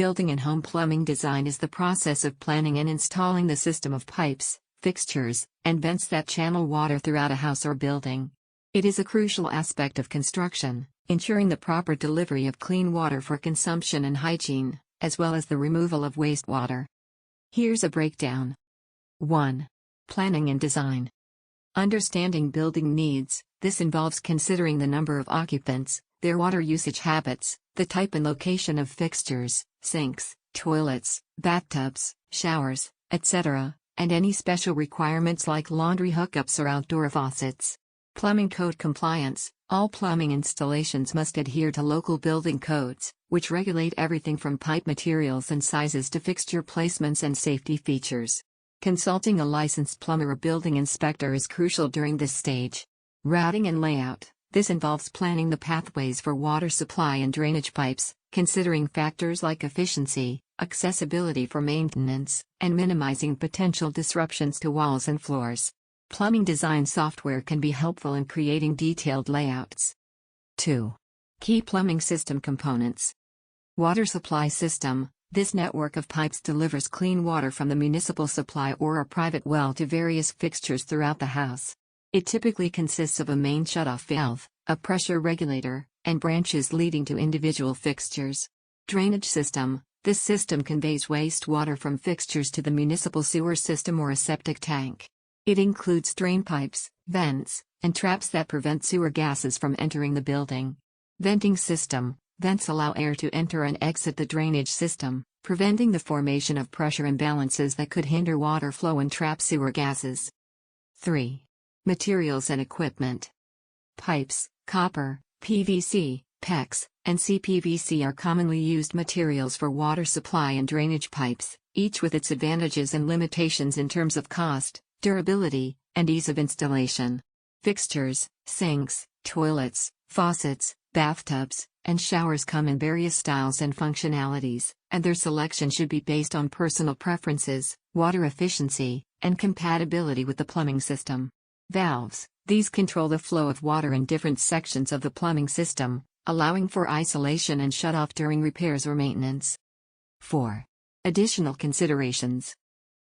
Building and home plumbing design is the process of planning and installing the system of pipes, fixtures, and vents that channel water throughout a house or building. It is a crucial aspect of construction, ensuring the proper delivery of clean water for consumption and hygiene, as well as the removal of wastewater. Here's a breakdown. 1. Planning and design. Understanding building needs. This involves considering the number of occupants, their water usage habits, the type and location of fixtures, sinks, toilets, bathtubs, showers, etc., and any special requirements like laundry hookups or outdoor faucets. Plumbing code compliance. All plumbing installations must adhere to local building codes, which regulate everything from pipe materials and sizes to fixture placements and safety features. Consulting a licensed plumber or building inspector is crucial during this stage. Routing and layout. This involves planning the pathways for water supply and drainage pipes, considering factors like efficiency, accessibility for maintenance, and minimizing potential disruptions to walls and floors. Plumbing design software can be helpful in creating detailed layouts. 2. Key plumbing system components. Water supply system. This network of pipes delivers clean water from the municipal supply or a private well to various fixtures throughout the house. It typically consists of a main shutoff valve, a pressure regulator, and branches leading to individual fixtures. Drainage system. This system conveys wastewater from fixtures to the municipal sewer system or a septic tank. It includes drain pipes, vents, and traps that prevent sewer gases from entering the building. Venting system. Vents allow air to enter and exit the drainage system, preventing the formation of pressure imbalances that could hinder water flow and trap sewer gases. 3. Materials and equipment. Pipes, copper, PVC, PEX, and CPVC are commonly used materials for water supply and drainage pipes, each with its advantages and limitations in terms of cost, durability, and ease of installation. Fixtures, sinks, toilets, faucets, bathtubs, and showers come in various styles and functionalities, and their selection should be based on personal preferences, water efficiency, and compatibility with the plumbing system. Valves. These control the flow of water in different sections of the plumbing system, allowing for isolation and shutoff during repairs or maintenance. 4. Additional considerations.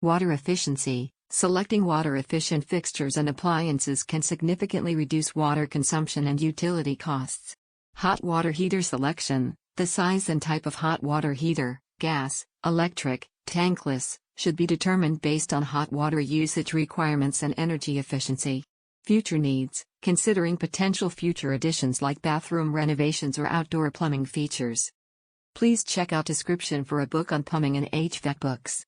Water efficiency. Selecting water-efficient fixtures and appliances can significantly reduce water consumption and utility costs. Hot water heater selection. The size and type of hot water heater, gas, electric, tankless, should be determined based on hot water usage requirements and energy efficiency. Future needs. Considering potential future additions like bathroom renovations or outdoor plumbing features. Please check out description for a book on plumbing and HVAC books.